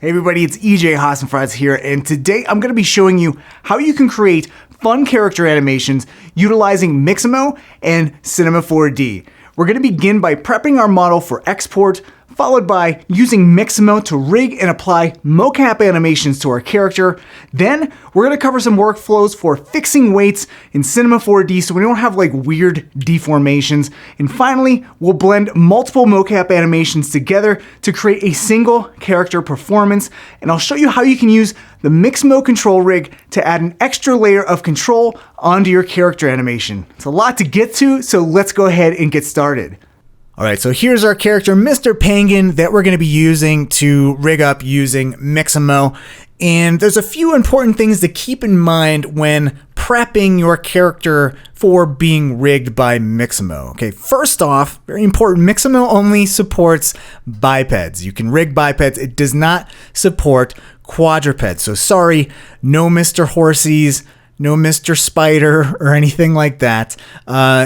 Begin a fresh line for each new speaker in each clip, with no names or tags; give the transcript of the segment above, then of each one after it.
Hey everybody, it's EJ Hassenfratz here, and today I'm going to be showing you how you can create fun character animations utilizing Mixamo and Cinema 4D. We're going to begin by prepping our model for export, followed by using Mixamo to rig and apply mocap animations to our character. Then we're going to cover some workflows for fixing weights in Cinema 4D so we don't have like weird deformations. And finally, we'll blend multiple mocap animations together to create a single character performance. And I'll show you how you can use the Mixamo control rig to add an extra layer of control onto your character animation. It's a lot to get to, so let's go ahead and get started. All right, so here's our character, Mr. Penguin, that we're going to be using to rig up using Mixamo. And there's a few important things to keep in mind when prepping your character for being rigged by Mixamo. Okay, first off, very important, Mixamo only supports bipeds. You can rig bipeds. It does not support quadrupeds. So sorry, no Mr. Horsies, no Mr. Spider or anything like that.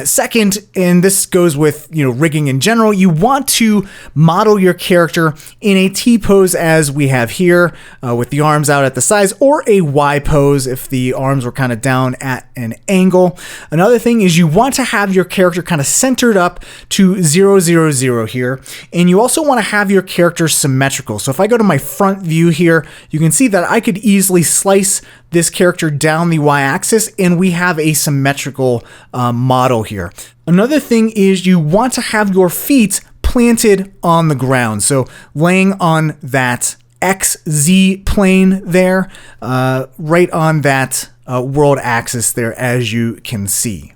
Second, and this goes with rigging in general, you want to model your character in a T pose as we have here, with the arms out at the sides, or a Y pose if the arms were kind of down at an angle. Another thing is you want to have your character kind of centered up to 0, 0, 0 here, and you also want to have your character symmetrical. So if I go to my front view here, you can see that I could easily slice this character down the y-axis and we have a symmetrical model here. Another thing is you want to have your feet planted on the ground. So laying on that XZ plane there, right on that world axis there, as you can see.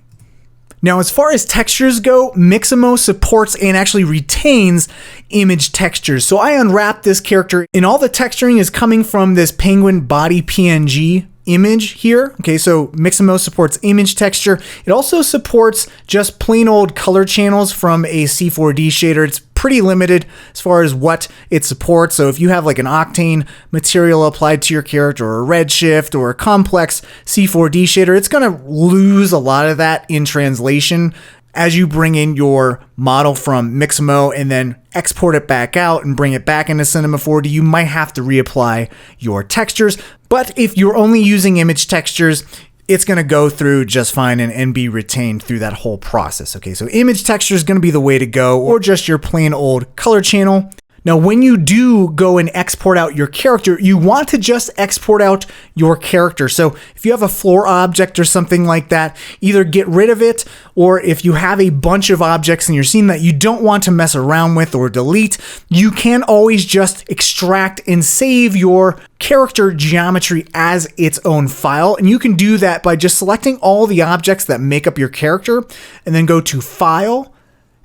Now, as far as textures go, Mixamo supports and actually retains image textures. So I unwrap this character and all the texturing is coming from this penguin body PNG image here. Okay, so Mixamo supports image texture. It also supports just plain old color channels from a C4D shader. It's pretty limited as far as what it supports. So if you have like an octane material applied to your character, or a redshift, or a complex C4D shader, it's going to lose a lot of that in translation as you bring in your model from Mixamo and then export it back out and bring it back into Cinema 4D. You might have to reapply your textures, but if you're only using image textures, it's going to go through just fine and be retained through that whole process. Okay, so image texture is going to be the way to go, or just your plain old color channel. Now, when you do go and export out your character, you want to just export out your character. So if you have a floor object or something like that, either get rid of it, or if you have a bunch of objects in your scene that you don't want to mess around with or delete, you can always just extract and save your character geometry as its own file. And you can do that by just selecting all the objects that make up your character and then go to File,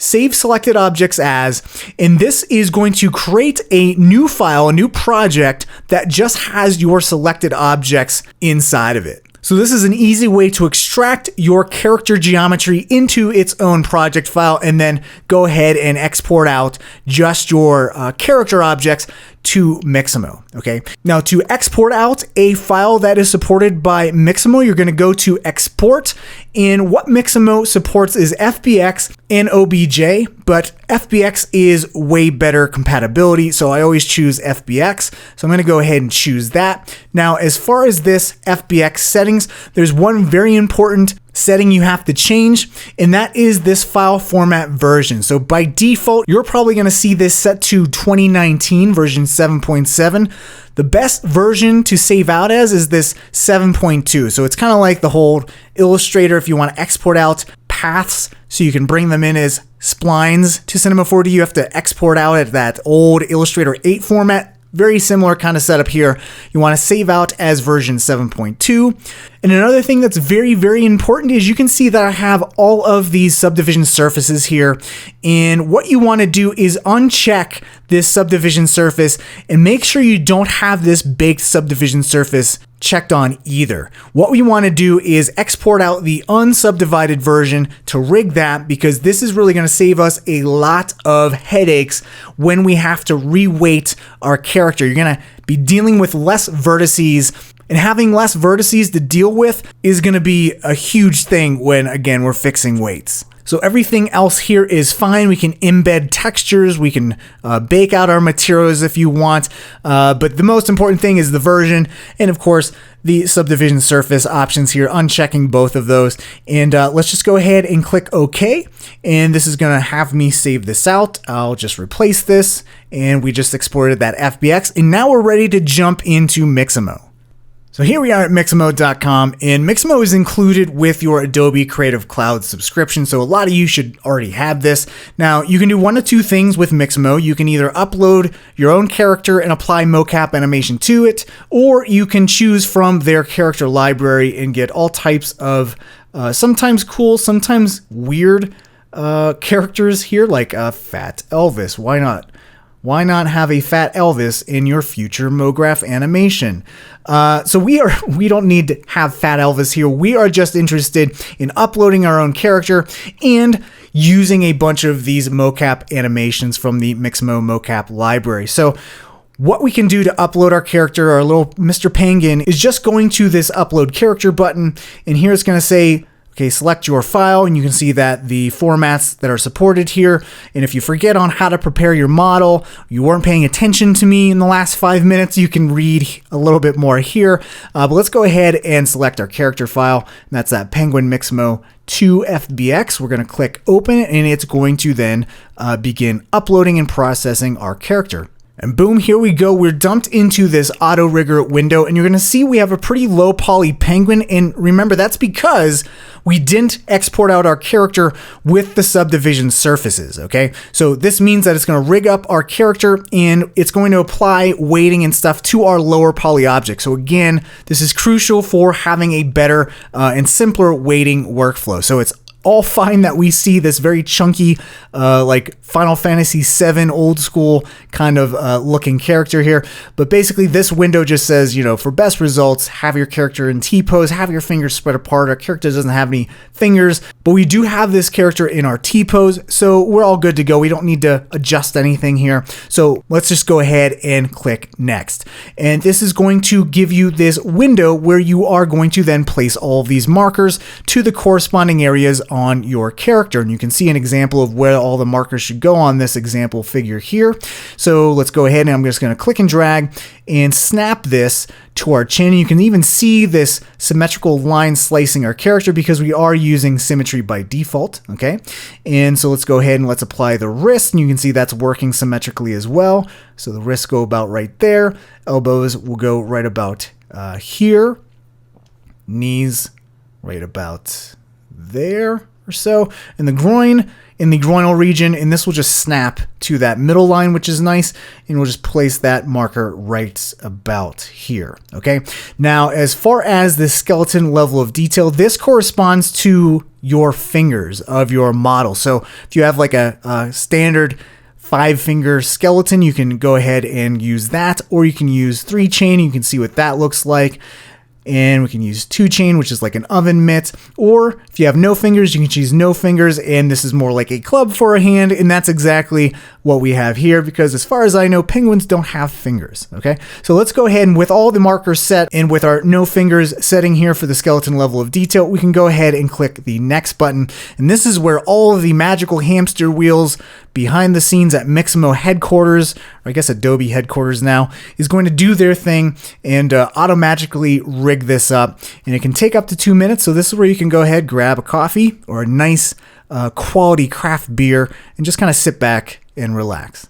Save Selected Objects As, and this is going to create a new file, a new project that just has your selected objects inside of it. So this is an easy way to extract your character geometry into its own project file and then go ahead and export out just your character objects to Mixamo. Okay. Now, to export out a file that is supported by Mixamo, you're going to go to Export, and what Mixamo supports is FBX and OBJ, but FBX is way better compatibility, so I always choose FBX. So I'm going to go ahead and choose that. Now, as far as this FBX settings, there's one very important setting you have to change, and that is this file format version. So by default, you're probably going to see this set to 2019 version 7.7. The best version to save out as is this 7.2. So it's kind of like the whole Illustrator if you want to export out paths so you can bring them in as splines to Cinema 4D. You have to export out at that old Illustrator 8 format. Very similar kind of setup here. You want to save out as version 7.2. And another thing that's very, very important is you can see that I have all of these subdivision surfaces here. And what you want to do is uncheck this subdivision surface and make sure you don't have this baked subdivision surface checked on either. What we want to do is export out the unsubdivided version to rig that, because this is really going to save us a lot of headaches when we have to reweight our character. You're going to be dealing with less vertices, and having less vertices to deal with is going to be a huge thing when, again, we're fixing weights. So everything else here is fine. We can embed textures, we can bake out our materials if you want, but the most important thing is the version, and of course the subdivision surface options here, unchecking both of those. And let's just go ahead and click OK, and this is gonna have me save this out. I'll just replace this, and we just exported that FBX, and now we're ready to jump into Mixamo. So here we are at Mixamo.com, and Mixamo is included with your Adobe Creative Cloud subscription, so a lot of you should already have this. Now, you can do one of two things with Mixamo. You can either upload your own character and apply mocap animation to it, or you can choose from their character library and get all types of sometimes cool, sometimes weird characters here, like Fat Elvis. Why not? Why not have a Fat Elvis in your future MoGraph animation? So we don't need to have Fat Elvis here. We are just interested in uploading our own character and using a bunch of these mocap animations from the Mixamo mocap library. So what we can do to upload our character, our little Mr. Penguin, is just going to this upload character button, and here it's going to say, okay, select your file, and you can see that the formats that are supported here. And if you forget on how to prepare your model, you weren't paying attention to me in the last 5 minutes, you can read a little bit more here. But let's go ahead and select our character file. And that's that Penguin Mixamo 2 FBX. We're going to click open, and it's going to then begin uploading and processing our character. And boom, here we go. We're dumped into this auto rigger window, and you're going to see we have a pretty low poly penguin. And remember, that's because we didn't export out our character with the subdivision surfaces. Okay, so this means that it's going to rig up our character, and it's going to apply weighting and stuff to our lower poly object. So again, this is crucial for having a better and simpler weighting workflow. So it's all fine that we see this very chunky, like Final Fantasy VII old school kind of looking character here. But basically this window just says, you know, for best results, have your character in T-pose, have your fingers spread apart. Our character doesn't have any fingers, but we do have this character in our T-pose, so we're all good to go. We don't need to adjust anything here. So let's just go ahead and click next. And this is going to give you this window where you are going to then place all of these markers to the corresponding areas on your character. And you can see an example of where all the markers should go on this example figure here. So let's go ahead, and I'm just going to click and drag and snap this to our chin. You can even see this symmetrical line slicing our character because we are using symmetry by default. Okay, and so let's go ahead and let's apply the wrist, and you can see that's working symmetrically as well. So the wrists go about right there, elbows will go right about here, knees right about there or so, and the groin in the groinal region, and this will just snap to that middle line, which is nice, and we'll just place that marker right about here. Okay, now as far as the skeleton level of detail, this corresponds to your fingers of your model. So if you have like a standard 5-finger skeleton, you can go ahead and use that, or you can use 3-chain. You can see what that looks like. And we can use 2-chain, which is like an oven mitt. Or if you have no fingers, you can choose no fingers, and this is more like a club for a hand, and that's exactly what we have here, because as far as I know, penguins don't have fingers. Okay, so let's go ahead, and with all the markers set and with our no fingers setting here for the skeleton level of detail, we can go ahead and click the next button. And this is where all of the magical hamster wheels behind the scenes at Mixamo headquarters, or I guess Adobe headquarters now, is going to do their thing and automatically rig this up. And it can take up to 2 minutes. So this is where you can go ahead, grab a coffee or a nice quality craft beer and just kind of sit back and relax.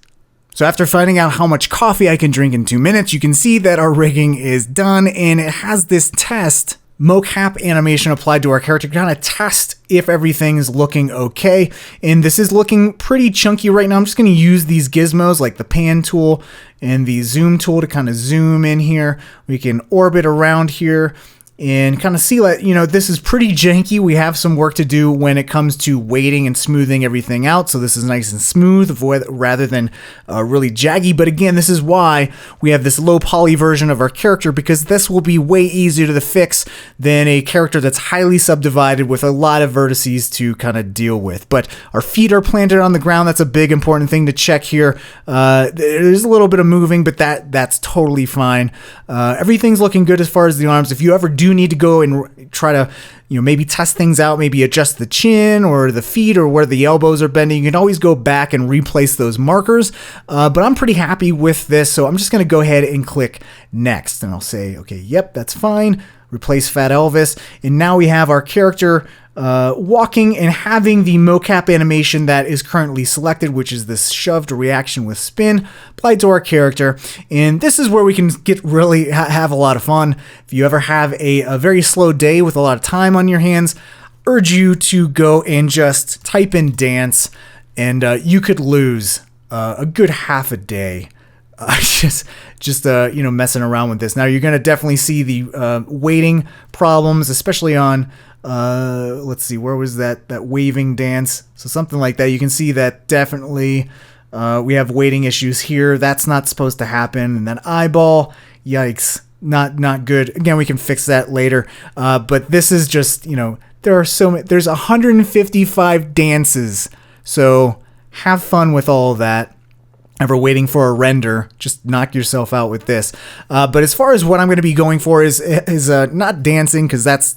So after finding out how much coffee I can drink in 2 minutes, you can see that our rigging is done, and it has this test mocap animation applied to our character to kind of test if everything's looking okay. And this is looking pretty chunky right now. I'm just going to use these gizmos like the pan tool and the zoom tool to kind of zoom in here. We can orbit around here and kind of see that, you know, this is pretty janky. We have some work to do when it comes to weighting and smoothing everything out. So this is nice and smooth rather than really jaggy. But again, this is why we have this low poly version of our character, because this will be way easier to fix than a character that's highly subdivided with a lot of vertices to kind of deal with. But our feet are planted on the ground. That's a big important thing to check here. There's a little bit of moving, but that's totally fine. Everything's looking good as far as the arms. If you ever do do need to go and try to, maybe test things out, maybe adjust the chin or the feet or where the elbows are bending, you can always go back and replace those markers. But I'm pretty happy with this, so I'm just going to go ahead and click next, and I'll say, okay, yep, that's fine. Replace Fat Elvis, and now we have our character walking and having the mocap animation that is currently selected, which is this shoved reaction with spin applied to our character. And this is where we can get really have a lot of fun. If you ever have a very slow day with a lot of time on your hands, urge you to go and just type in dance, and you could lose a good half a day. Just messing around with this. Now you're going to definitely see the weighting problems, especially on, let's see, where was that waving dance? So something like that. You can see that definitely we have weighting issues here. That's not supposed to happen. And that eyeball, yikes, not good. Again, we can fix that later. But this is just, there are there's 155 dances. So have fun with all of that. Ever waiting for a render, just knock yourself out with this. But as far as what I'm going to be going for is not dancing, because that's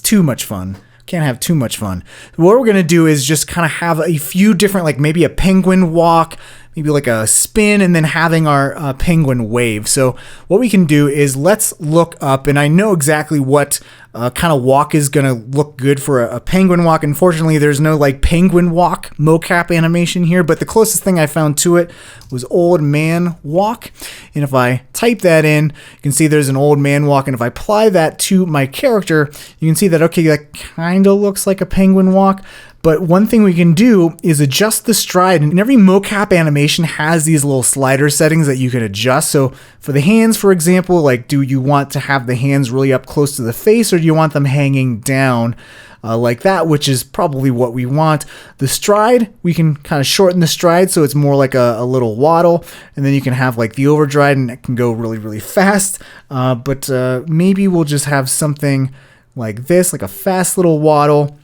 too much fun. Can't have too much fun. What we're going to do is just kind of have a few different, like maybe a penguin walk, maybe like a spin, and then having our penguin wave. So what we can do is let's look up, and I know exactly what kind of walk is going to look good for a penguin walk. Unfortunately, there's no like penguin walk mocap animation here, but the closest thing I found to it was old man walk. And if I type that in, you can see there's an old man walk. And if I apply that to my character, you can see that, okay, that kind of looks like a penguin walk. But one thing we can do is adjust the stride, and every mocap animation has these little slider settings that you can adjust. So for the hands, for example, like, do you want to have the hands really up close to the face, or do you want them hanging down like that, which is probably what we want. The stride, we can kind of shorten the stride so it's more like a little waddle, and then you can have like the overdrive, and it can go really, really fast. But maybe we'll just have something like this, like a fast little waddle.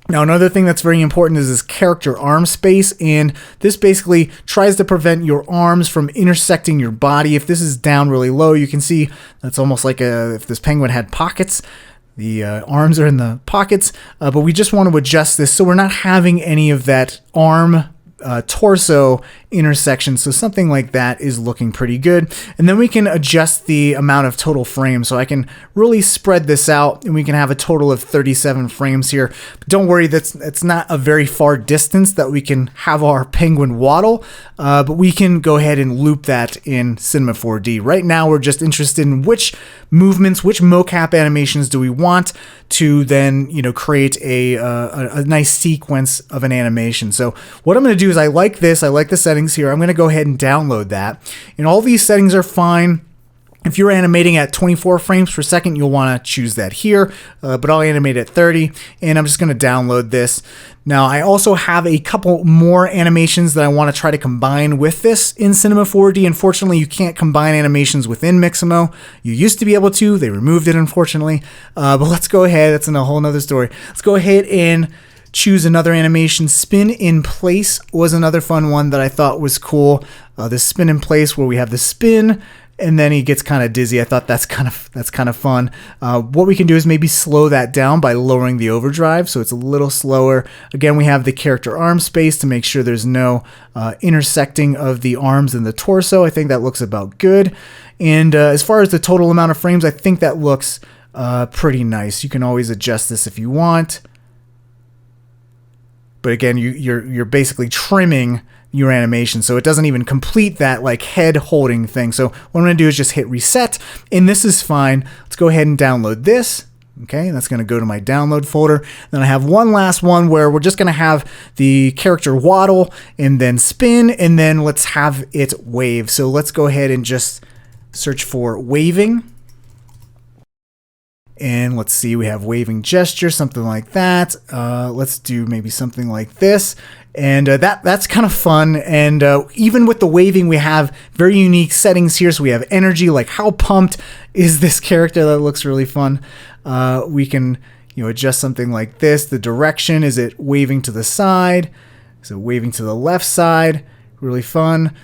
Now, another thing that's very important is this character arm space, and this basically tries to prevent your arms from intersecting your body. If this is down really low, you can see that's almost like if this penguin had pockets. The arms are in the pockets, but we just want to adjust this so we're not having any of that arm torso intersection. So something like that is looking pretty good. And then we can adjust the amount of total frames. So I can really spread this out, and we can have a total of 37 frames here. But don't worry, it's not a very far distance that we can have our penguin waddle, but we can go ahead and loop that in Cinema 4D. Right now, we're just interested in which movements, which mocap animations do we want to then, create a nice sequence of an animation. So what I'm going to do is I like this. I like the settings here. I'm going to go ahead and download that. And all these settings are fine. If you're animating at 24 frames per second, you'll want to choose that here, but I'll animate at 30, and I'm just going to download this. Now, I also have a couple more animations that I want to try to combine with this in Cinema 4D. Unfortunately, you can't combine animations within Mixamo. You used to be able to. They removed it, unfortunately. But let's go ahead. That's a whole nother story. Let's go ahead and choose another animation. Spin in place was another fun one that I thought was cool. The spin in place, where we have the spin, and then he gets kind of dizzy. I thought that's kind of fun. What we can do is maybe slow that down by lowering the overdrive, so it's a little slower. Again, we have the character arm space to make sure there's no intersecting of the arms and the torso. I think that looks about good. And as far as the total amount of frames, I think that looks pretty nice. You can always adjust this if you want. But again, you're basically trimming your animation, so it doesn't even complete that like head holding thing. So what I'm going to do is just hit reset, and this is fine. Let's go ahead and download this. Okay, that's going to go to my download folder. Then I have one last one where we're just going to have the character waddle and then spin, and then let's have it wave. So let's go ahead and just search for waving. And let's see, we have waving gesture, something like that. Let's do maybe something like this. And that's kind of fun. And even with the waving, we have very unique settings here. So we have energy, like how pumped is this character? That looks really fun. We can adjust something like this. The direction, is it waving to the side? Is it waving to the left side? Really fun.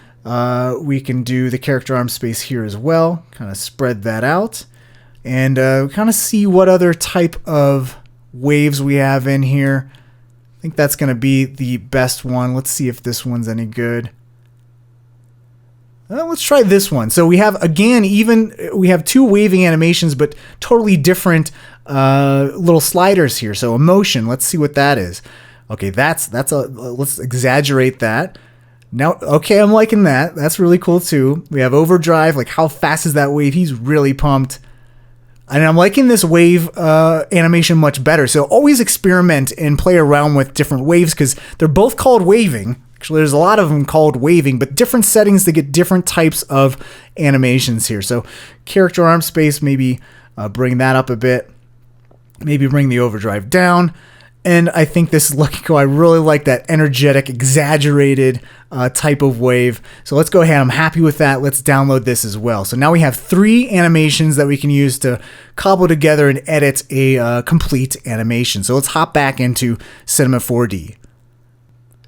We can do the character arm space here as well. Kind of spread that out. and kind of see what other type of waves we have in here. I think that's going to be the best one. Let's see if this one's any good. Let's try this one. So we have, again, we have two waving animations, but totally different little sliders here. So emotion, let's see what that is. Okay, let's exaggerate that. Now, okay, I'm liking that. That's really cool too. We have overdrive, like how fast is that wave? He's really pumped. And I'm liking this wave animation much better. So always experiment and play around with different waves because they're both called waving. Actually, there's a lot of them called waving, but different settings to get different types of animations here. So character arm space, maybe bring that up a bit. Maybe bring the overdrive down. And I think this is looking cool. I really like that energetic, exaggerated type of wave. So let's go ahead. I'm happy with that. Let's download this as well. So now we have 3 animations that we can use to cobble together and edit a complete animation. So let's hop back into Cinema 4D.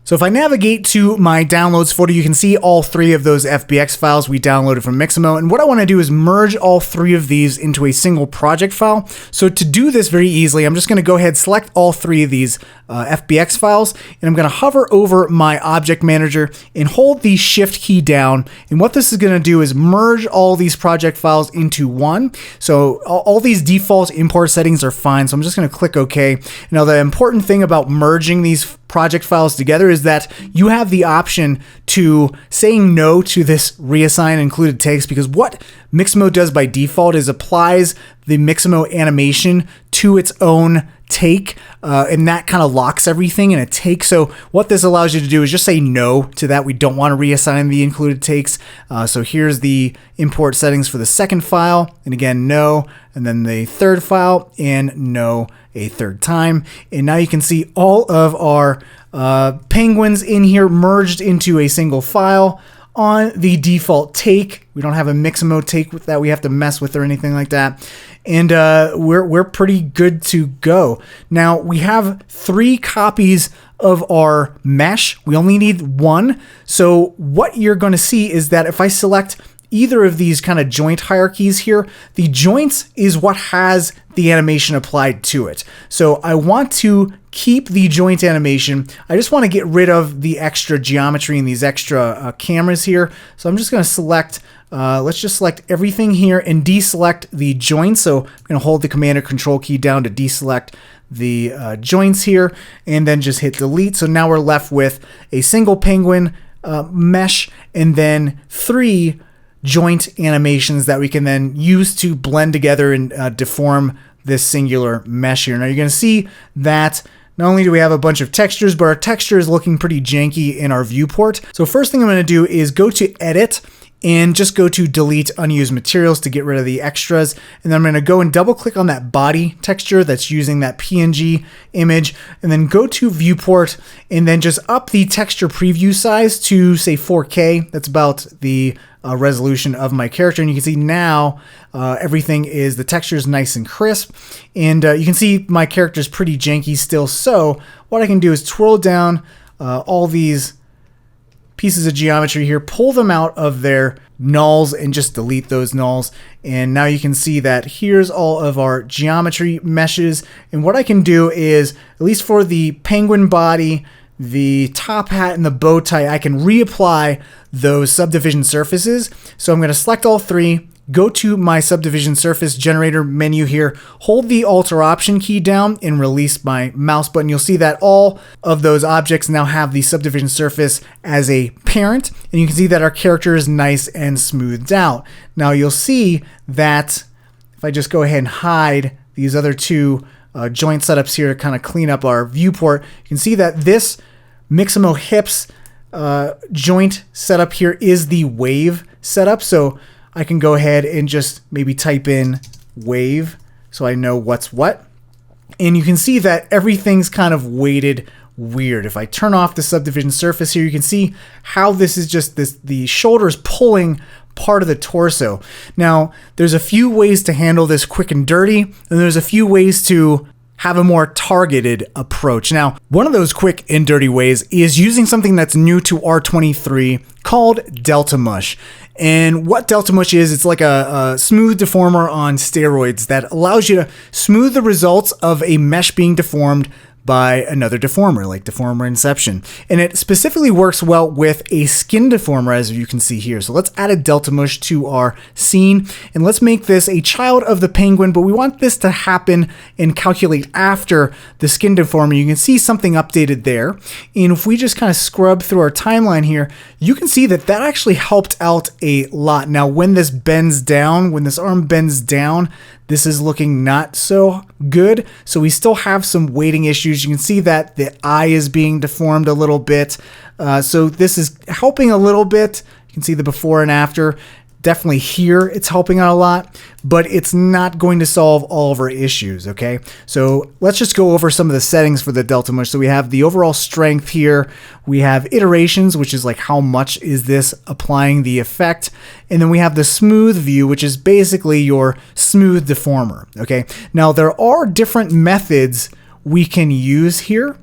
So if I navigate to my downloads folder, you can see all 3 of those FBX files we downloaded from Mixamo. And what I want to do is merge all 3 of these into a single project file. So to do this very easily, I'm just going to go ahead, select all 3 of these FBX files, and I'm going to hover over my object manager and hold the shift key down. And what this is going to do is merge all these project files into one. So all these default import settings are fine. So I'm just going to click OK. Now the important thing about merging these project files together is that you have the option to saying no to this reassign included takes, because what Mixamo does by default is applies the Mixamo animation to its own take, and that kind of locks everything in a take. So what this allows you to do is just say no to that. We don't want to reassign the included takes. So here's the import settings for the second file, and again, no, and then the third file, and no a third time. And now you can see all of our penguins in here merged into a single file on the default take. We don't have a Mixamo take with that we have to mess with or anything like that. And we're pretty good to go. Now we have 3 copies of our mesh. We only need 1. So what you're going to see is that if I select either of these kind of joint hierarchies here, the joints is what has the animation applied to it. So I want to keep the joint animation. I just want to get rid of the extra geometry and these extra cameras here. So I'm just going to select, let's just select everything here and deselect the joints. So I'm going to hold the Command or Control key down to deselect the joints here, and then just hit delete. So now we're left with a single penguin mesh and then 3 joint animations that we can then use to blend together and deform this singular mesh here. Now you're going to see that not only do we have a bunch of textures, but our texture is looking pretty janky in our viewport. So first thing I'm going to do is go to Edit and just go to Delete Unused Materials to get rid of the extras. And then I'm going to go and double click on that body texture that's using that PNG image, and then go to Viewport and then just up the texture preview size to say 4K. That's about the resolution of my character. And you can see now everything is, the texture is nice and crisp. And you can see my character is pretty janky still. So what I can do is twirl down all these pieces of geometry here, pull them out of their nulls and just delete those nulls. And now you can see that here's all of our geometry meshes. And what I can do is, at least for the penguin body, the top hat, and the bow tie, I can reapply those subdivision surfaces. So I'm going to select all 3, go to my subdivision surface generator menu here, hold the Alt or Option key down and release my mouse button. You'll see that all of those objects now have the subdivision surface as a parent, and you can see that our character is nice and smoothed out. Now you'll see that if I just go ahead and hide these other 2 joint setups here to kind of clean up our viewport, you can see that this Mixamo hips joint setup here is the wave setup. So I can go ahead and just maybe type in wave so I know what's what. And you can see that everything's kind of weighted weird. If I turn off the subdivision surface here, you can see how this is just the shoulders pulling part of the torso. Now, there's a few ways to handle this quick and dirty, and there's a few ways to have a more targeted approach. Now, one of those quick and dirty ways is using something that's new to R23 called Delta Mush. And what Delta Mush is, it's like a smooth deformer on steroids that allows you to smooth the results of a mesh being deformed by another deformer, like deformer inception. And it specifically works well with a skin deformer, as you can see here. So let's add a Delta Mush to our scene, and let's make this a child of the penguin, but we want this to happen and calculate after the skin deformer. You can see something updated there. And if we just kind of scrub through our timeline here, you can see that that actually helped out a lot. Now, when this bends down, when this arm bends down, this is looking not so good. So we still have some weighting issues. You can see that the eye is being deformed a little bit. So this is helping a little bit. You can see the before and after. Definitely here it's helping out a lot, but it's not going to solve all of our issues, okay? So let's just go over some of the settings for the Delta Mush. So we have the overall strength here. We have iterations, which is like how much is this applying the effect. And then we have the smooth view, which is basically your smooth deformer, okay? Now there are different methods we can use here,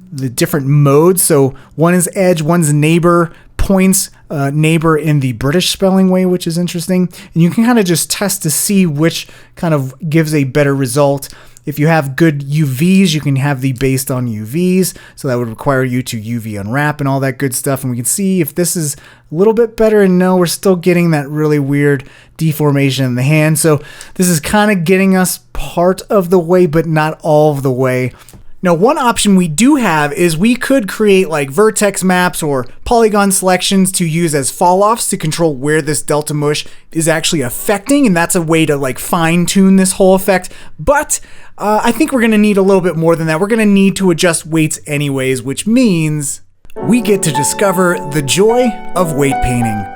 the different modes. So one is edge, one's neighbor, points neighbor in the British spelling way, which is interesting. And you can kind of just test to see which kind of gives a better result. If you have good UVs, you can have the based on UVs. So that would require you to UV unwrap and all that good stuff. And we can see if this is a little bit better. And no, we're still getting that really weird deformation in the hand. So this is kind of getting us part of the way, but not all of the way. Now, one option we do have is we could create like vertex maps or polygon selections to use as fall-offs to control where this Delta Mush is actually affecting, and that's a way to like fine-tune this whole effect. But I think we're gonna need a little bit more than that. We're gonna need to adjust weights anyways, which means we get to discover the joy of weight painting.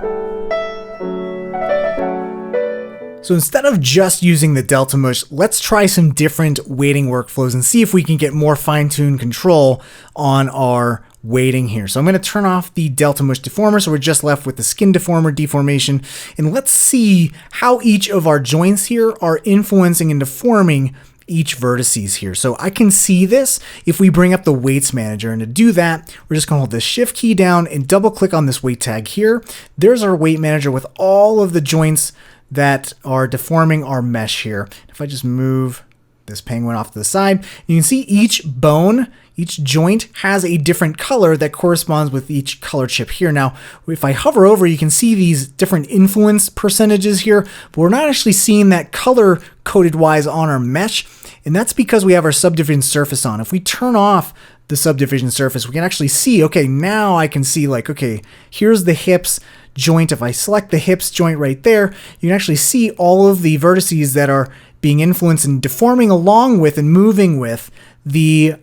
So instead of just using the Delta Mush, let's try some different weighting workflows and see if we can get more fine-tuned control on our weighting here. So I'm going to turn off the Delta Mush deformer, so we're just left with the skin deformer deformation. And let's see how each of our joints here are influencing and deforming each vertices here. So I can see this if we bring up the weights manager, and to do that, we're just gonna hold the shift key down and double click on this weight tag here. There's our weight manager with all of the joints that are deforming our mesh here. If I just move this penguin off to the side, you can see each bone, each joint has a different color that corresponds with each color chip here. Now, if I hover over, you can see these different influence percentages here, but we're not actually seeing that color coded wise on our mesh. And that's because we have our subdivision surface on. If we turn off the subdivision surface, we can actually see, okay, now I can see like, okay, here's the hips joint. If I select the hips joint right there, you can actually see all of the vertices that are being influenced and deforming along with and moving with the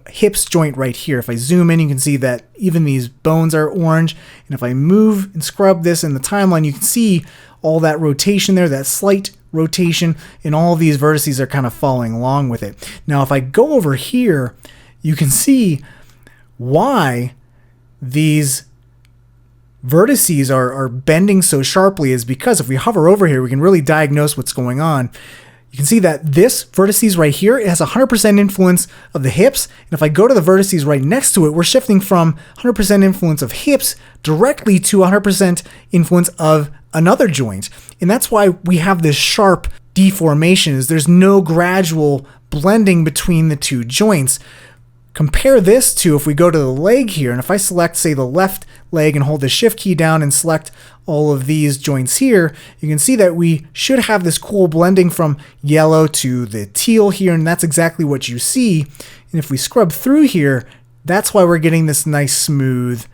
hips joint right here. If I zoom in, you can see that even these bones are orange. And if I move and scrub this in the timeline, you can see all that rotation there, that slight rotation, and all of these vertices are kind of following along with it. Now, if I go over here, you can see why these vertices are bending so sharply is because if we hover over here, we can really diagnose what's going on. You can see that this vertices right here, it has 100% influence of the hips. And if I go to the vertices right next to it, we're shifting from 100% influence of hips directly to 100% influence of another joint. And that's why we have this sharp deformation, is there's no gradual blending between the two joints. Compare this to if we go to the leg here, and if I select, say, the left leg and hold the shift key down and select all of these joints here, you can see that we should have this cool blending from yellow to the teal here, and that's exactly what you see. And if we scrub through here, that's why we're getting this nice smooth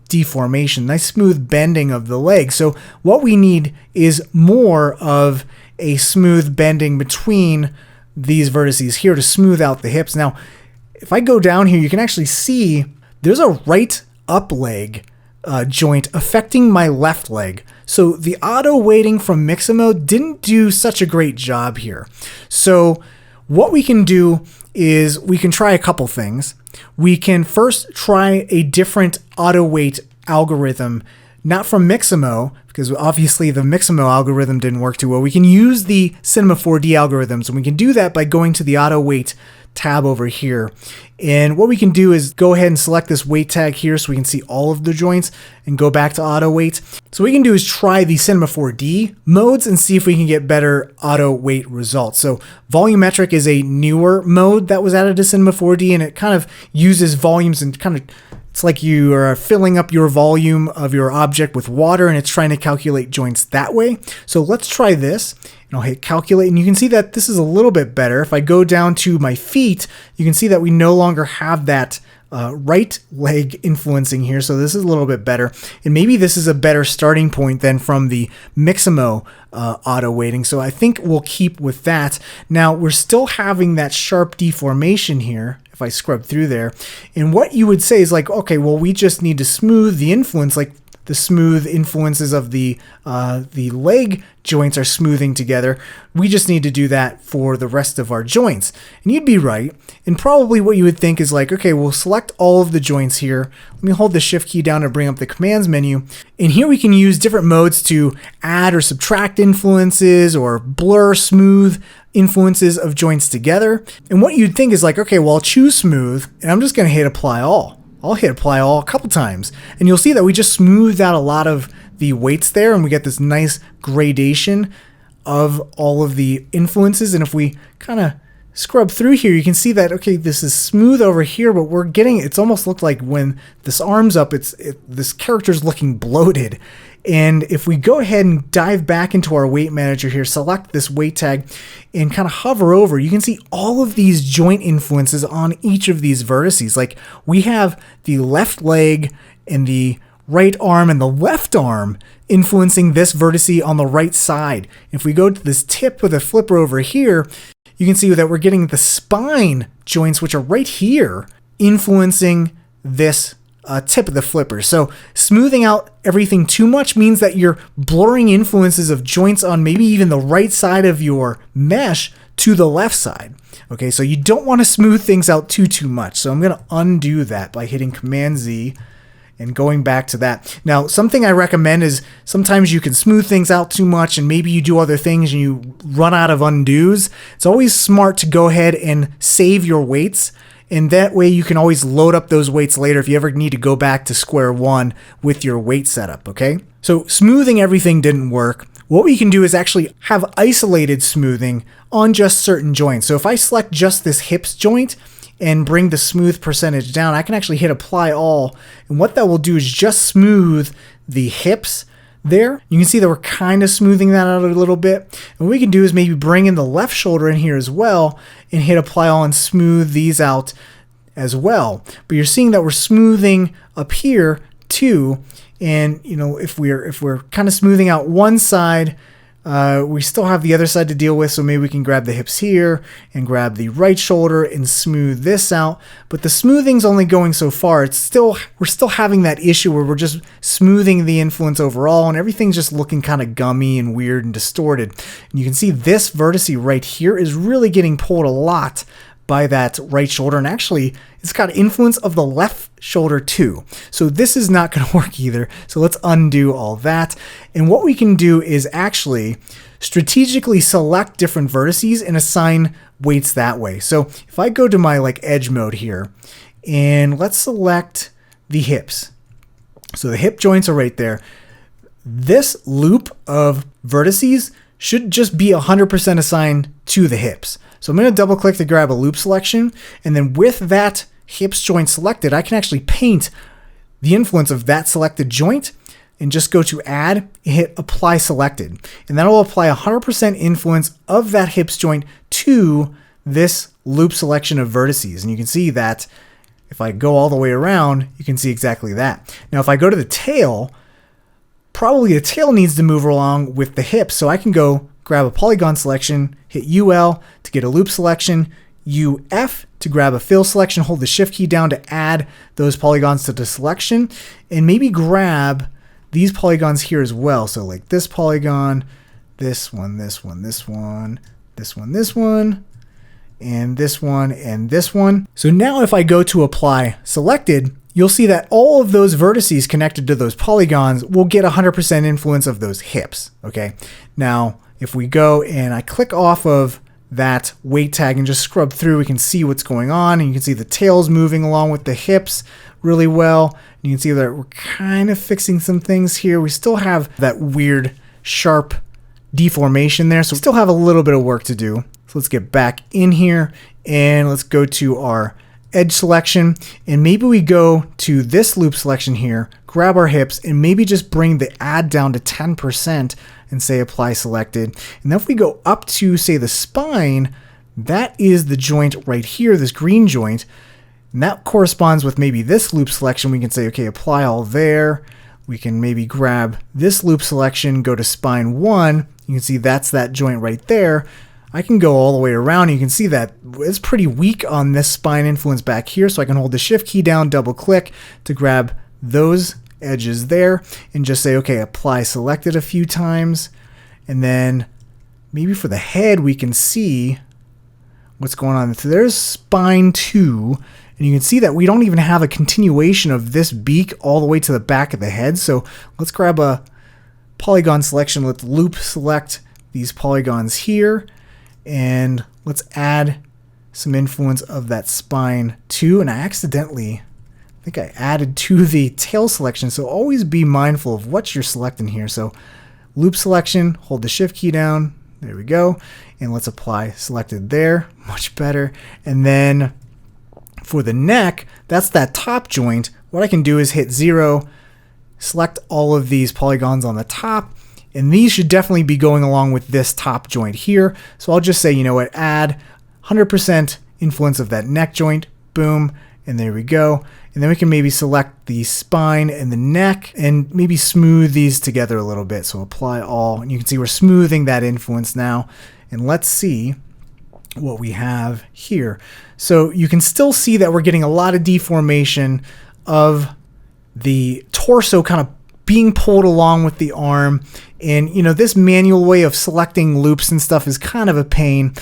deformation, nice smooth bending of the leg. So what we need is more of a smooth bending between these vertices here to smooth out the hips. Now, if I go down here, you can actually see there's a right up leg joint affecting my left leg. So the auto weighting from Mixamo didn't do such a great job here. So what we can do is we can try a couple things. We can first try a different auto weight algorithm not from Mixamo, because obviously the Mixamo algorithm didn't work too well. We can use the Cinema 4D algorithms, and we can do that by going to the auto weight tab over here. And what we can do is go ahead and select this weight tag here so we can see all of the joints and go back to auto weight. So what we can do is try the Cinema 4D modes and see if we can get better auto weight results. So volumetric is a newer mode that was added to Cinema 4D, and it kind of uses volumes and kind of, it's like you are filling up your volume of your object with water, and it's trying to calculate joints that way. So let's try this, and I'll hit calculate, and you can see that this is a little bit better. If I go down to my feet, you can see that we no longer have that right leg influencing here, so this is a little bit better. And maybe this is a better starting point than from the Mixamo auto weighting, so I think we'll keep with that. Now we're still having that sharp deformation here if I scrub through there, and what you would say is like, okay, well, we just need to smooth the influence, like the smooth influences of the leg joints are smoothing together. We just need to do that for the rest of our joints. And you'd be right. And probably what you would think is like, okay, we'll select all of the joints here. Let me hold the shift key down to bring up the commands menu. And here we can use different modes to add or subtract influences or blur, smooth influences of joints together. And what you'd think is like, okay, well, I'll choose smooth, and I'm just going to hit apply all. I'll hit apply all a couple times, and you'll see that we just smoothed out a lot of the weights there, and we get this nice gradation of all of the influences. And if we kind of scrub through here, you can see that, okay, this is smooth over here, but we're getting, it's almost looked like when this arm's up, this character's looking bloated. And if we go ahead and dive back into our weight manager here, select this weight tag and kind of hover over, you can see all of these joint influences on each of these vertices. Like we have the left leg and the right arm and the left arm influencing this vertice on the right side. If we go to this tip with a flipper over here, you can see that we're getting the spine joints, which are right here, influencing this tip of the flipper. So smoothing out everything too much means that you're blurring influences of joints on maybe even the right side of your mesh to the left side. Okay, so you don't want to smooth things out too much. So I'm going to undo that by hitting Command Z and going back to that. Now, something I recommend is sometimes you can smooth things out too much and maybe you do other things and you run out of undos. It's always smart to go ahead and save your weights, and that way you can always load up those weights later if you ever need to go back to square one with your weight setup, okay? So smoothing everything didn't work. What we can do is actually have isolated smoothing on just certain joints. So if I select just this hips joint and bring the smooth percentage down, I can actually hit apply all. And what that will do is just smooth the hips there. You can see that we're kind of smoothing that out a little bit. And what we can do is maybe bring in the left shoulder in here as well and hit apply all and smooth these out as well. But you're seeing that we're smoothing up here too. And you know, if we're kind of smoothing out one side, we still have the other side to deal with, so maybe we can grab the hips here and grab the right shoulder and smooth this out. But the smoothing's only going so far. We're still having that issue where we're just smoothing the influence overall and everything's just looking kind of gummy and weird and distorted. And you can see this vertice right here is really getting pulled a lot by that right shoulder, and actually it's got influence of the left shoulder too. So this is not going to work either. So let's undo all that. And what we can do is actually strategically select different vertices and assign weights that way. So if I go to my edge mode here and let's select the hips. So the hip joints are right there. This loop of vertices should just be 100% assigned to the hips. So I'm going to double click to grab a loop selection, and then with that hips joint selected, I can actually paint the influence of that selected joint and just go to add and hit apply selected. And that will apply 100% influence of that hips joint to this loop selection of vertices. And you can see that if I go all the way around, you can see exactly that. Now, if I go to the tail, probably the tail needs to move along with the hips. So I can go grab a polygon selection, hit UL to get a loop selection, UF to grab a fill selection, hold the shift key down to add those polygons to the selection, and maybe grab these polygons here as well. So like this polygon, this one, this one, this one, this one, this one, and this one, and this one. So now if I go to apply selected, you'll see that all of those vertices connected to those polygons will get 100% influence of those hips, okay? Now, if we go and I click off of that weight tag and just scrub through, we can see what's going on, and you can see the tails moving along with the hips really well. And you can see that we're kind of fixing some things here. We still have that weird sharp deformation there, so we still have a little bit of work to do. So let's get back in here and let's go to our edge selection, and maybe we go to this loop selection here, grab our hips, and maybe just bring the add down to 10% and say apply selected. And then if we go up to, say, the spine, that is the joint right here, this green joint, and that corresponds with maybe this loop selection. We can say, okay, apply all there. We can maybe grab this loop selection, go to spine 1. You can see that's that joint right there. I can go all the way around. You can see that it's pretty weak on this spine influence back here, so I can hold the shift key down, double click to grab those edges there and just say, okay, apply selected a few times. And then maybe for the head, we can see what's going on. So there's spine 2, and you can see that we don't even have a continuation of this beak all the way to the back of the head. So let's grab a polygon selection. Let's loop select these polygons here. And let's add some influence of that spine 2. And I think I added to the tail selection. So always be mindful of what you're selecting here. So loop selection, hold the shift key down. There we go. And let's apply selected there. Much better. And then for the neck, that's that top joint. What I can do is hit 0, select all of these polygons on the top. And these should definitely be going along with this top joint here. So I'll just say, you know what, add 100% influence of that neck joint. Boom. And there we go. And then we can maybe select the spine and the neck and maybe smooth these together a little bit. So apply all. And you can see we're smoothing that influence now. And let's see what we have here. So you can still see that we're getting a lot of deformation of the torso kind of being pulled along with the arm. And, you know, this manual way of selecting loops and stuff is kind of a pain.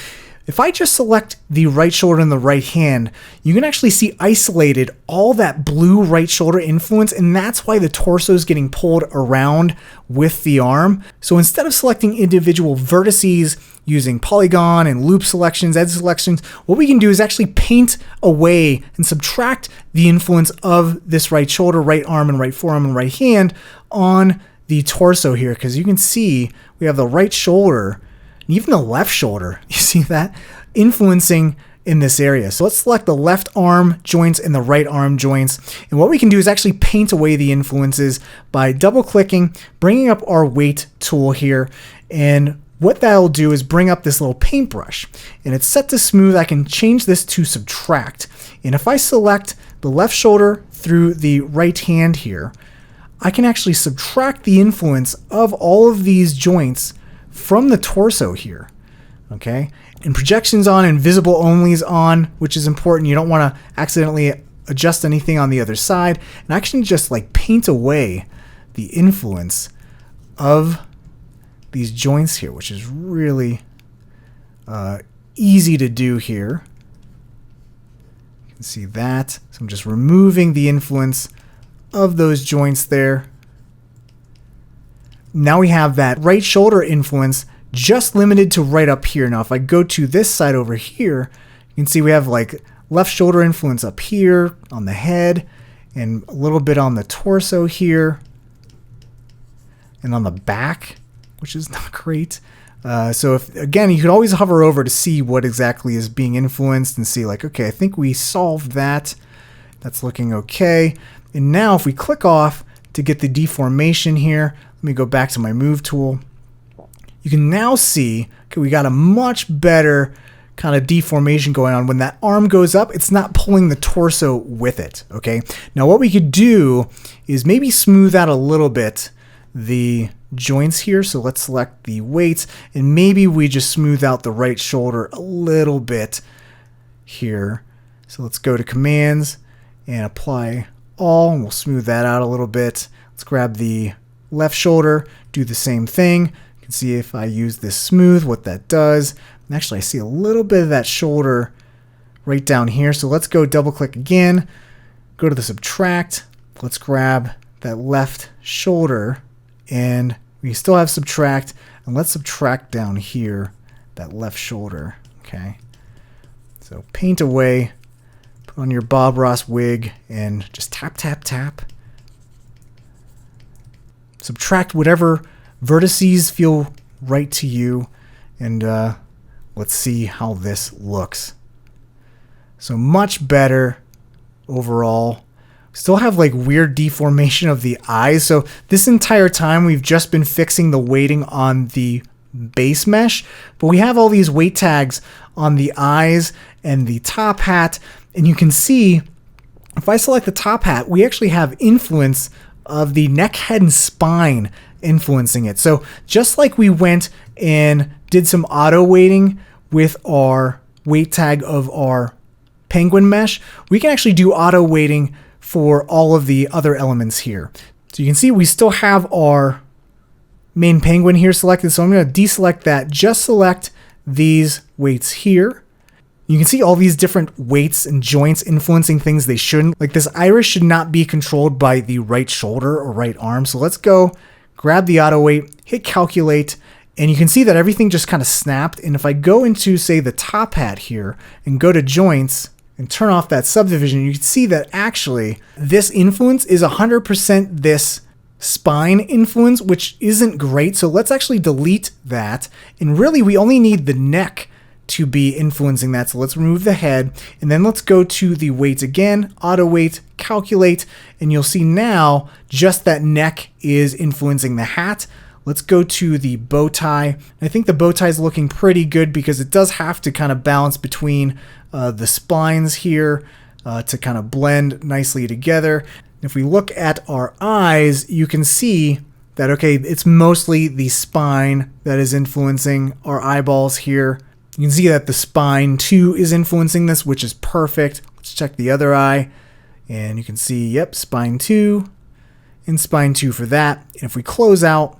If I just select the right shoulder and the right hand, you can actually see isolated all that blue right shoulder influence, and that's why the torso is getting pulled around with the arm. So instead of selecting individual vertices using polygon and loop selections, edge selections, what we can do is actually paint away and subtract the influence of this right shoulder, right arm, and right forearm, and right hand on the torso here, because you can see we have the right shoulder and even the left shoulder, you see that, influencing in this area. So let's select the left arm joints and the right arm joints. And what we can do is actually paint away the influences by double clicking, bringing up our weight tool here. And what that'll do is bring up this little paintbrush, and it's set to smooth. I can change this to subtract. And if I select the left shoulder through the right hand here, I can actually subtract the influence of all of these joints from the torso here, okay? And projections on and visible only is on, which is important. You don't want to accidentally adjust anything on the other side. And I can just like paint away the influence of these joints here, which is really easy to do here. You can see that. So I'm just removing the influence of those joints there. Now we have that right shoulder influence just limited to right up here. Now if I go to this side over here, you can see we have like left shoulder influence up here on the head and a little bit on the torso here and on the back, which is not great. So if, again, you could always hover over to see what exactly is being influenced and see like, okay, I think we solved that. That's looking okay. And now if we click off to get the deformation here, let me go back to my move tool. You can now see, okay, we got a much better kind of deformation going on. When that arm goes up, it's not pulling the torso with it, okay? Now what we could do is maybe smooth out a little bit the joints here. So let's select the weights, and maybe we just smooth out the right shoulder a little bit here. So let's go to commands and apply all, and we'll smooth that out a little bit. Let's grab the left shoulder, do the same thing. You can see if I use this smooth, what that does. And actually I see a little bit of that shoulder right down here. So let's go double click again, go to the subtract. Let's grab that left shoulder, and we still have subtract, and let's subtract down here that left shoulder. Okay. So paint away, put on your Bob Ross wig, and just tap, tap, tap. Subtract whatever vertices feel right to you, and let's see how this looks. So much better overall. Still have like weird deformation of the eyes. So this entire time we've just been fixing the weighting on the base mesh, but we have all these weight tags on the eyes and the top hat, and you can see if I select the top hat, we actually have influence of the neck, head, and spine influencing it. So just like we went and did some auto weighting with our weight tag of our penguin mesh, we can actually do auto weighting for all of the other elements here. So you can see we still have our main penguin here selected, so I'm going to deselect that, just select these weights here. You can see all these different weights and joints influencing things they shouldn't. Like this iris should not be controlled by the right shoulder or right arm. So let's go grab the auto weight, hit calculate, and you can see that everything just kind of snapped. And if I go into, say, the top hat here and go to joints and turn off that subdivision, you can see that actually this influence is 100% this spine influence, which isn't great. So let's actually delete that. And really we only need the neck to be influencing that. So let's remove the head, and then let's go to the weights again, auto weight, calculate, and you'll see now just that neck is influencing the hat. Let's go to the bow tie. I think the bow tie is looking pretty good because it does have to kind of balance between the spines here to kind of blend nicely together. If we look at our eyes, you can see that, okay, it's mostly the spine that is influencing our eyeballs here. You can see that the spine too is influencing this, which is perfect. Let's check the other eye, and you can see, yep, spine 2 and spine 2 for that. And if we close out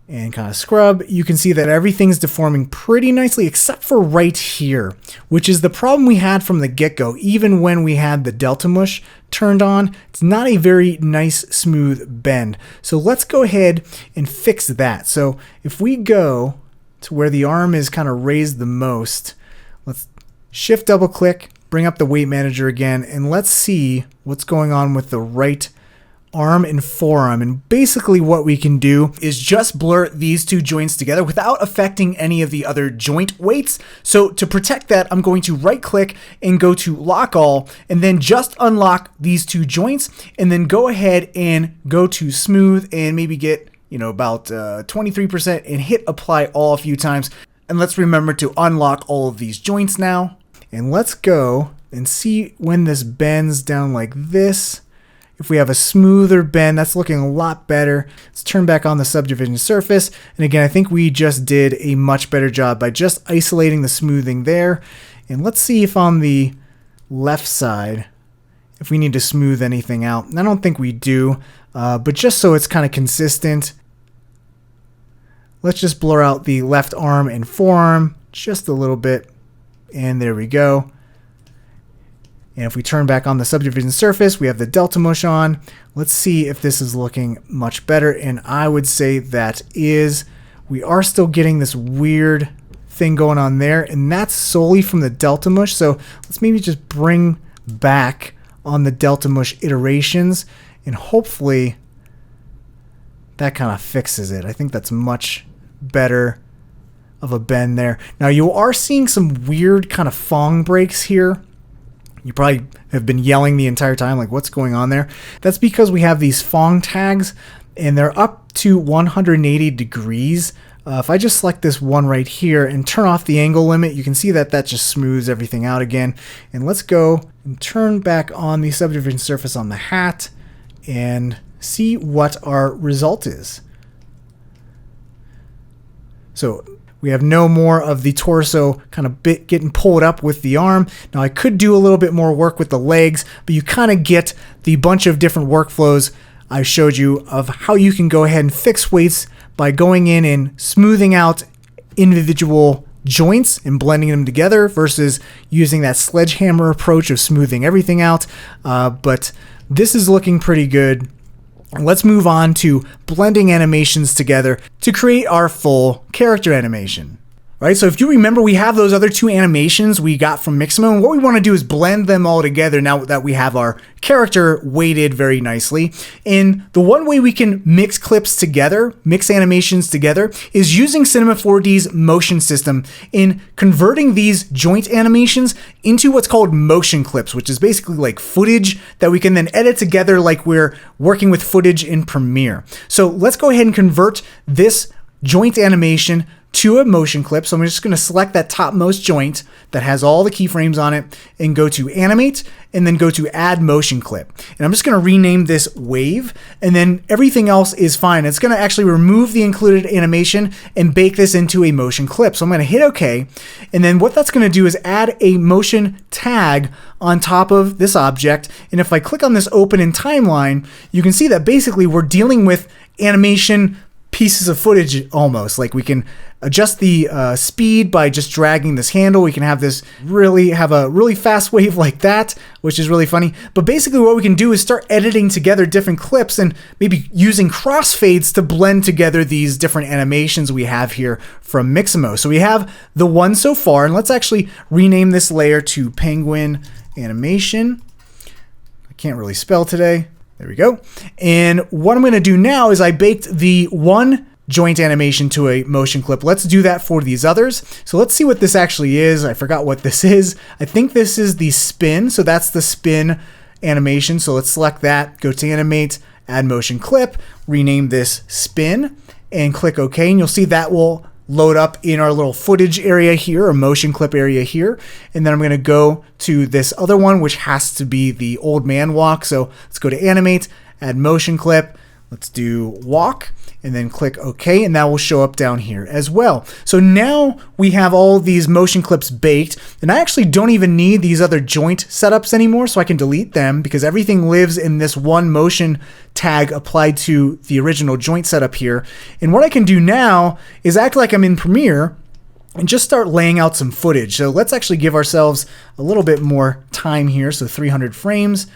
and kind of scrub, you can see that everything's deforming pretty nicely except for right here, which is the problem we had from the get-go. Even when we had the Delta Mush turned on, it's not a very nice smooth bend. So let's go ahead and fix that. So if we go to where the arm is kind of raised the most, let's shift double click, bring up the weight manager again, and let's see what's going on with the right arm and forearm. And basically what we can do is just blur these two joints together without affecting any of the other joint weights. So to protect that, I'm going to right click and go to lock all, and then just unlock these two joints, and then go ahead and go to smooth and maybe get, you know, about 23% and hit apply all a few times. And let's remember to unlock all of these joints now. And let's go and see when this bends down like this. If we have a smoother bend, that's looking a lot better. Let's turn back on the subdivision surface. And again, I think we just did a much better job by just isolating the smoothing there. And let's see if on the left side, if we need to smooth anything out. And I don't think we do, but just so it's kind of consistent, let's just blur out the left arm and forearm just a little bit. And there we go. And if we turn back on the subdivision surface, we have the Delta Mush on. Let's see if this is looking much better. And I would say that is, we are still getting this weird thing going on there. And that's solely from the Delta Mush. So let's maybe just bring back on the Delta Mush iterations, and hopefully that kind of fixes it. I think that's much better of a bend there. Now you are seeing some weird kind of Fong breaks here. You probably have been yelling the entire time, like, what's going on there? That's because we have these Fong tags, and they're up to 180 degrees. If I just select this one right here and turn off the angle limit, you can see that that just smooths everything out again. And let's go and turn back on the subdivision surface on the hat and see what our result is. So we have no more of the torso kind of getting pulled up with the arm. Now I could do a little bit more work with the legs, but you kind of get the bunch of different workflows I showed you of how you can go ahead and fix weights by going in and smoothing out individual joints and blending them together versus using that sledgehammer approach of smoothing everything out. But this is looking pretty good. Let's move on to blending animations together to create our full character animation. Right, so if you remember, we have those other two animations we got from Mixamo, and what we want to do is blend them all together now that we have our character weighted very nicely. And the one way we can mix clips together, mix animations together, is using Cinema 4D's motion system in converting these joint animations into what's called motion clips, which is basically like footage that we can then edit together like we're working with footage in Premiere. So let's go ahead and convert this joint animation to a motion clip. So I'm just going to select that topmost joint that has all the keyframes on it and go to animate and then go to add motion clip. And I'm just going to rename this wave, and then everything else is fine. It's going to actually remove the included animation and bake this into a motion clip. So I'm going to hit OK. And then what that's going to do is add a motion tag on top of this object. And if I click on this open in timeline, you can see that basically we're dealing with animation pieces of footage almost. Like we can adjust the speed by just dragging this handle. We can have this have a really fast wave like that, which is really funny. But basically what we can do is start editing together different clips and maybe using crossfades to blend together these different animations we have here from Mixamo. So we have the one so far, and let's actually rename this layer to Penguin Animation. I can't really spell today. There we go. And what I'm going to do now is I baked the one joint animation to a motion clip. Let's do that for these others. So let's see what this actually is. I forgot what this is. I think this is the spin. So that's the spin animation. So let's select that, go to animate, add motion clip, rename this spin, and click OK. And you'll see that will load up in our little footage area here, or motion clip area here. And then I'm going to go to this other one, which has to be the old man walk. So let's go to animate, add motion clip. Let's do walk and then click OK, and that will show up down here as well. So now we have all these motion clips baked, and I actually don't even need these other joint setups anymore, so I can delete them because everything lives in this one motion tag applied to the original joint setup here. And what I can do now is act like I'm in Premiere and just start laying out some footage. So let's actually give ourselves a little bit more time here, so 300 frames.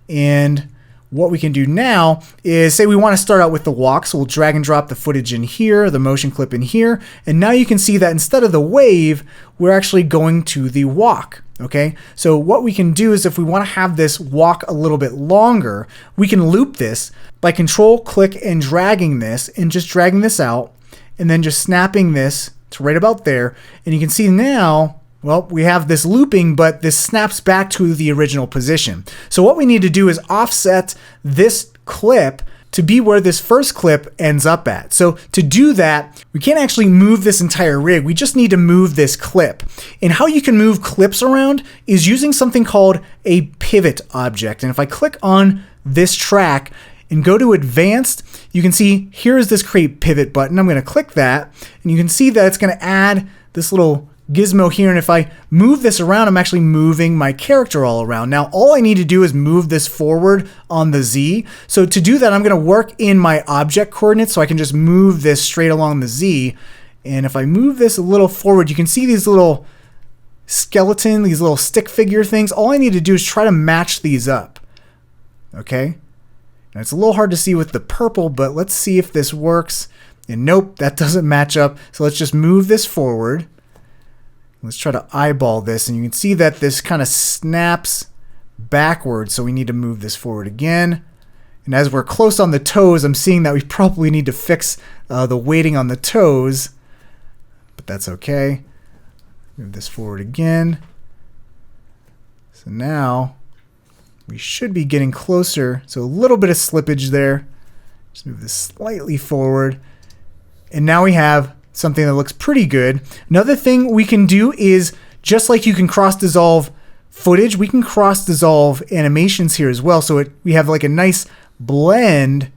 And what we can do now is say we want to start out with the walk, so we'll drag and drop the footage in here, the motion clip in here, and now you can see that instead of the wave, we're actually going to the walk. Okay, so what we can do is if we want to have this walk a little bit longer, we can loop this by control, click, and dragging this, and just dragging this out, and then just snapping this to right about there, and you can see now, well, we have this looping, but this snaps back to the original position. So what we need to do is offset this clip to be where this first clip ends up at. So to do that, we can't actually move this entire rig. We just need to move this clip. And how you can move clips around is using something called a pivot object. And if I click on this track and go to advanced, you can see here is this create pivot button. I'm going to click that, and you can see that it's going to add this little gizmo here, and if I move this around, I'm actually moving my character all around. Now all I need to do is move this forward on the Z. So to do that, I'm going to work in my object coordinates, so I can just move this straight along the Z. And if I move this a little forward, you can see these little skeleton, these little stick figure things. All I need to do is try to match these up. Okay, now it's a little hard to see with the purple, but let's see if this works. And nope, that doesn't match up. So let's just move this forward. Let's try to eyeball this, and you can see that this kind of snaps backwards, so we need to move this forward again. And as we're close on the toes, I'm seeing that we probably need to fix the weighting on the toes, but that's okay. Move this forward again. So now we should be getting closer. So a little bit of slippage there. Just move this slightly forward. And now we have something that looks pretty good. Another thing we can do is, just like you can cross-dissolve footage, we can cross-dissolve animations here as well. So we have like a nice blend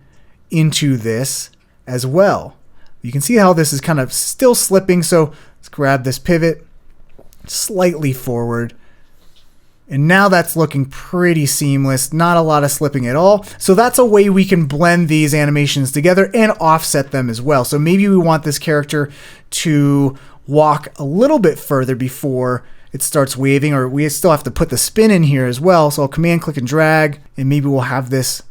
into this as well. You can see how this is kind of still slipping. So let's grab this pivot slightly forward. And now that's looking pretty seamless, not a lot of slipping at all. So that's a way we can blend these animations together and offset them as well. So maybe we want this character to walk a little bit further before it starts waving, or we still have to put the spin in here as well. So I'll command click and drag, and maybe we'll have this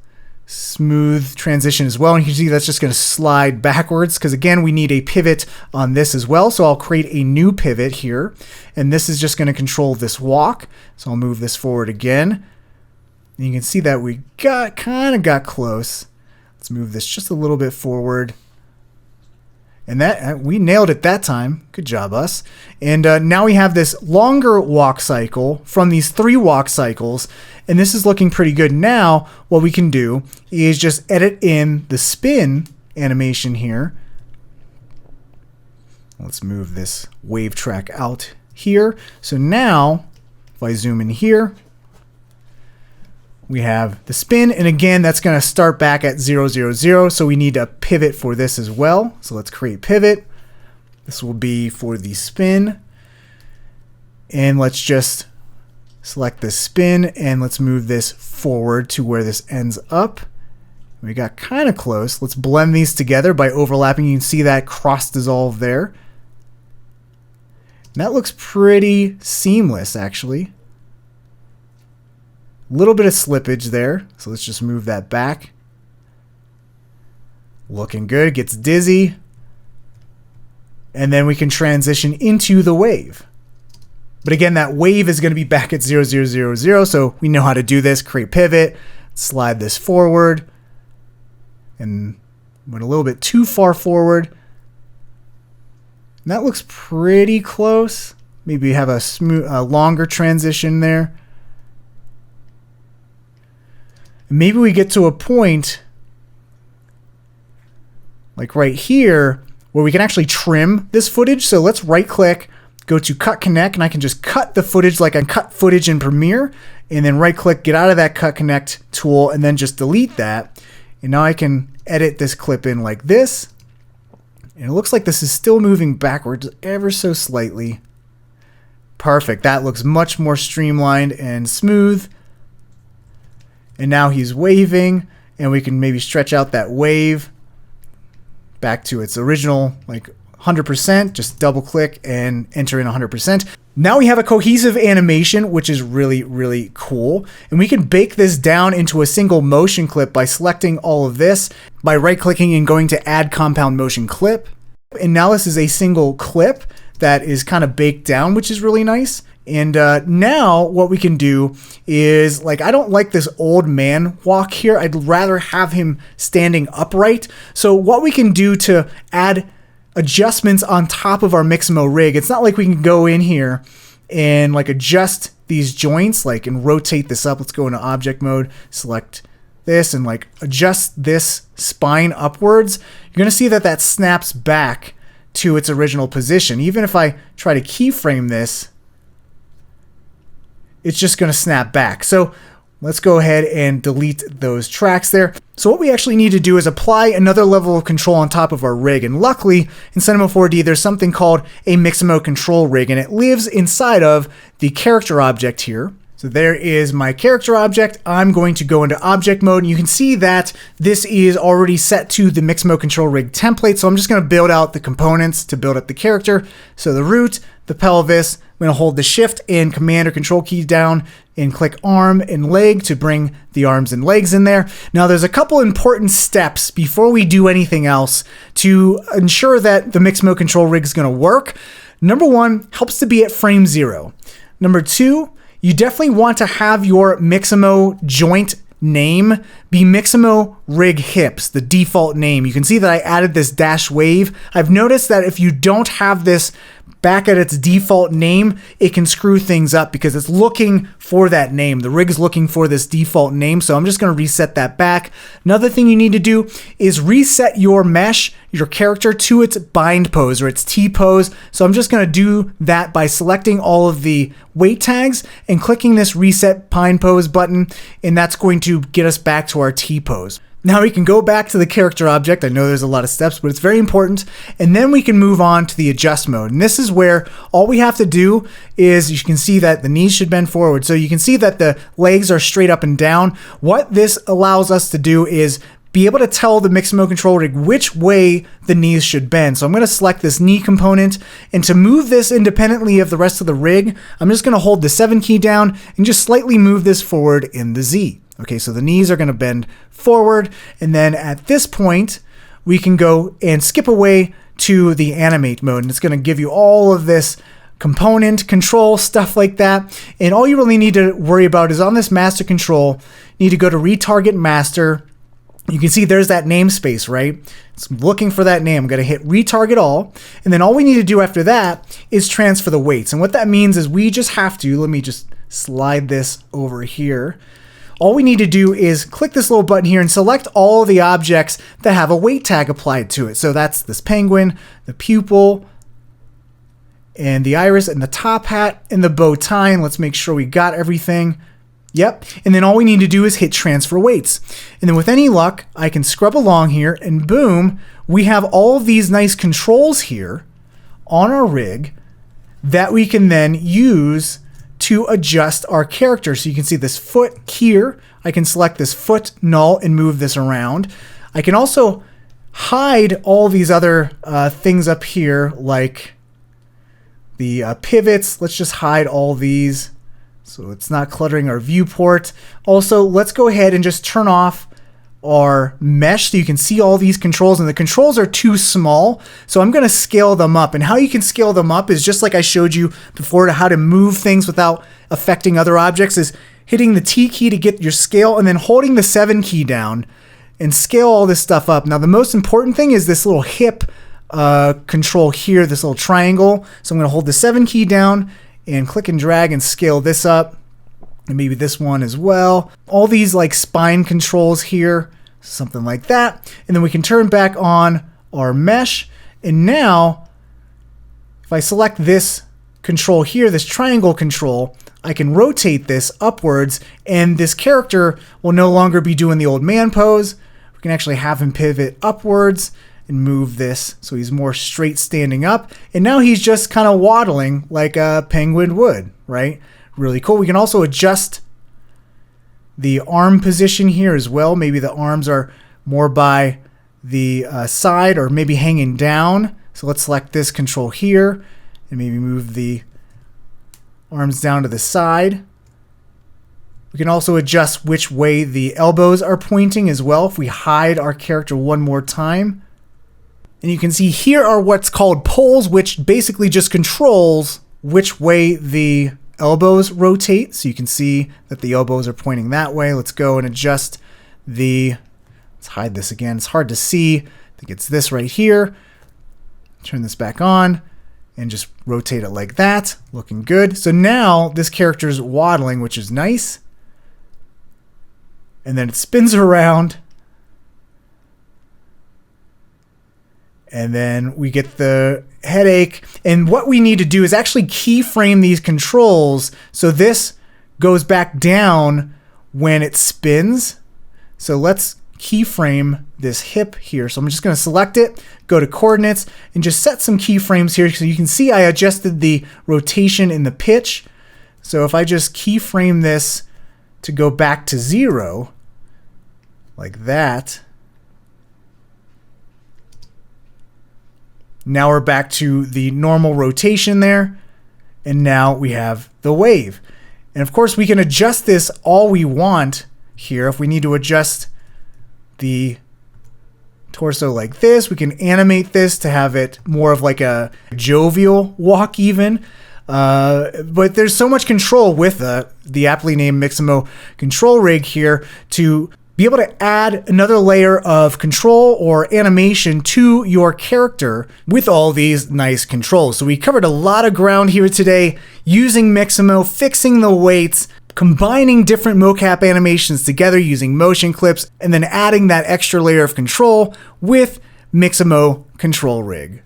smooth transition as well. And you can see that's just going to slide backwards because again, we need a pivot on this as well. So I'll create a new pivot here, and this is just going to control this walk. So I'll move this forward again. And you can see that we kind of got close. Let's move this just a little bit forward. And that we nailed it that time. Good job, us. And now we have this longer walk cycle from these 3 walk cycles. And this is looking pretty good. Now, what we can do is just edit in the spin animation here. Let's move this wave track out here. So now, if I zoom in here, we have the spin, and again, that's going to start back at 0, 0, 0. So we need a pivot for this as well. So let's create pivot. This will be for the spin. And let's just select the spin, and let's move this forward to where this ends up. We got kind of close. Let's blend these together by overlapping. You can see that cross dissolve there. And that looks pretty seamless, actually. Little bit of slippage there, so let's just move that back. Looking good, gets dizzy. And then we can transition into the wave. But again, that wave is going to be back at 0, 0, 0, 0, so we know how to do this. Create pivot, slide this forward, and went a little bit too far forward. And that looks pretty close. Maybe have a longer transition there. Maybe we get to a point like right here where we can actually trim this footage. So let's right click, go to cut connect, and I can just cut the footage like I cut footage in Premiere, and then right click, get out of that cut connect tool, and then just delete that. And now I can edit this clip in like this. And it looks like this is still moving backwards ever so slightly. Perfect. That looks much more streamlined and smooth. And now he's waving, and we can maybe stretch out that wave back to its original like 100%. Just double click and enter in 100%. Now we have a cohesive animation, which is really, really cool. And we can bake this down into a single motion clip by selecting all of this, by right clicking and going to add compound motion clip. And now this is a single clip that is kind of baked down, which is really nice. And now what we can do is, like, I don't like this old man walk here. I'd rather have him standing upright. So what we can do to add adjustments on top of our Mixamo rig, it's not like we can go in here and like adjust these joints, like, and rotate this up. Let's go into object mode, select this, and like adjust this spine upwards. You're gonna see that that snaps back to its original position. Even if I try to keyframe this, it's just going to snap back. So let's go ahead and delete those tracks there. So what we actually need to do is apply another level of control on top of our rig. And luckily in Cinema 4D, there's something called a Mixamo control rig, and it lives inside of the character object here. So there is my character object. I'm going to go into object mode, and you can see that this is already set to the Mixamo control rig template. So I'm just going to build out the components to build up the character. So the root, the pelvis, I'm going to hold the shift and command or control keys down and click arm and leg to bring the arms and legs in there. Now there's a couple important steps before we do anything else to ensure that the Mixamo control rig is going to work. Number one, helps to be at frame 0. Number 2, you definitely want to have your Mixamo joint name be Mixamo rig hips, the default name. You can see that I added this dash wave. I've noticed that if you don't have this back at its default name, it can screw things up because it's looking for that name. The rig is looking for this default name, so I'm just going to reset that back. Another thing you need to do is reset your mesh, your character, to its bind pose or its T pose. So I'm just going to do that by selecting all of the weight tags and clicking this reset bind pose button, and that's going to get us back to our T pose. Now we can go back to the character object. I know there's a lot of steps, but it's very important. And then we can move on to the adjust mode. And this is where all we have to do is, you can see that the knees should bend forward. So you can see that the legs are straight up and down. What this allows us to do is be able to tell the Mixamo control rig which way the knees should bend. So I'm going to select this knee component, and to move this independently of the rest of the rig, I'm just going to hold the 7 key down and just slightly move this forward in the Z. Okay, so the knees are going to bend forward, and then at this point, we can go and skip away to the animate mode, and it's going to give you all of this component control stuff like that. And all you really need to worry about is on this master control, you need to go to retarget master. You can see there's that namespace, right? It's looking for that name. I'm going to hit retarget all. And then all we need to do after that is transfer the weights. And what that means is we just have to, let me just slide this over here. All we need to do is click this little button here and select all of the objects that have a weight tag applied to it. So that's this penguin, the pupil, and the iris, and the top hat, and the bow tie. And let's make sure we got everything. Yep. And then all we need to do is hit transfer weights. And then with any luck, I can scrub along here, and boom, we have all of these nice controls here on our rig that we can then use to adjust our character. So you can see this foot here. I can select this foot null and move this around. I can also hide all these other things up here, like the pivots. Let's just hide all these so it's not cluttering our viewport. Also, let's go ahead and just turn off our mesh so you can see all these controls, and the controls are too small, so I'm going to scale them up. And how you can scale them up is just like I showed you before, to how to move things without affecting other objects, is hitting the T key to get your scale and then holding the 7 key down and scale all this stuff up. Now the most important thing is this little hip control here, this little triangle. So I'm going to hold the 7 key down and click and drag and scale this up, and maybe this one as well. All these like spine controls here, something like that. And then we can turn back on our mesh. And now if I select this control here, this triangle control, I can rotate this upwards, and this character will no longer be doing the old man pose. We can actually have him pivot upwards and move this so he's more straight standing up. And now he's just kind of waddling like a penguin would, right? Really cool. We can also adjust the arm position here as well. Maybe the arms are more by the side, or maybe hanging down. So let's select this control here and maybe move the arms down to the side. We can also adjust which way the elbows are pointing as well if we hide our character one more time. And you can see here are what's called poles, which basically just controls which way the elbows rotate. So you can see that the elbows are pointing that way. Let's go and adjust let's hide this again. It's hard to see. I think it's this right here. Turn this back on and just rotate it like that. Looking good. So now this character is waddling, which is nice. And then it spins around. And then we get the headache. And what we need to do is actually keyframe these controls so this goes back down when it spins. So let's keyframe this hip here. So I'm just going to select it, go to coordinates, and just set some keyframes here. So you can see I adjusted the rotation and the pitch. So if I just keyframe this to go back to 0, like that, now we're back to the normal rotation there, and now we have the wave. And of course we can adjust this all we want here. If we need to adjust the torso like this, we can animate this to have it more of like a jovial walk even. But there's so much control with the aptly named Mixamo control rig here to be able to add another layer of control or animation to your character with all these nice controls. So we covered a lot of ground here today using Mixamo, fixing the weights, combining different mocap animations together using motion clips, and then adding that extra layer of control with Mixamo control rig.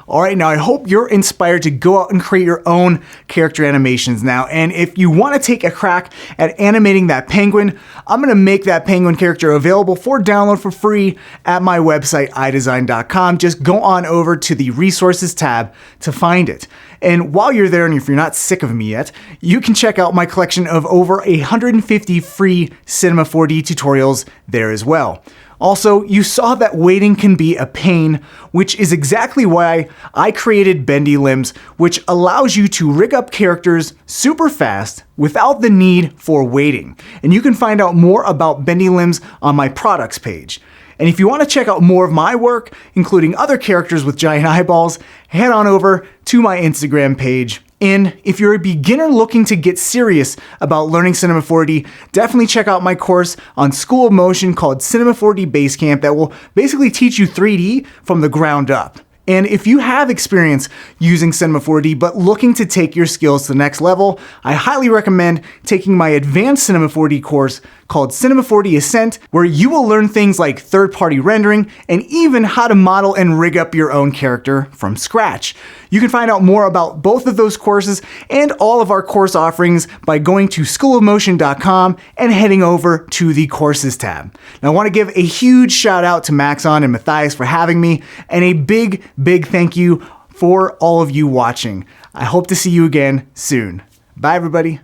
All right, now I hope you're inspired to go out and create your own character animations now. And if you want to take a crack at animating that penguin, I'm going to make that penguin character available for download for free at my website, iDesign.com. Just go on over to the resources tab to find it. And while you're there, and if you're not sick of me yet, you can check out my collection of over 150 free Cinema 4D tutorials there as well. Also, you saw that waiting can be a pain, which is exactly why I created Bendy Limbs, which allows you to rig up characters super fast without the need for waiting. And you can find out more about Bendy Limbs on my products page. And if you want to check out more of my work, including other characters with giant eyeballs, head on over to my Instagram page. And if you're a beginner looking to get serious about learning Cinema 4D, definitely check out my course on School of Motion called Cinema 4D Basecamp that will basically teach you 3D from the ground up. And if you have experience using Cinema 4D but looking to take your skills to the next level, I highly recommend taking my advanced Cinema 4D course called Cinema 4D Ascent, where you will learn things like third-party rendering and even how to model and rig up your own character from scratch. You can find out more about both of those courses and all of our course offerings by going to schoolofmotion.com and heading over to the Courses tab. Now I want to give a huge shout out to Maxon and Matthias for having me, and a big thank you for all of you watching. I hope to see you again soon. Bye everybody.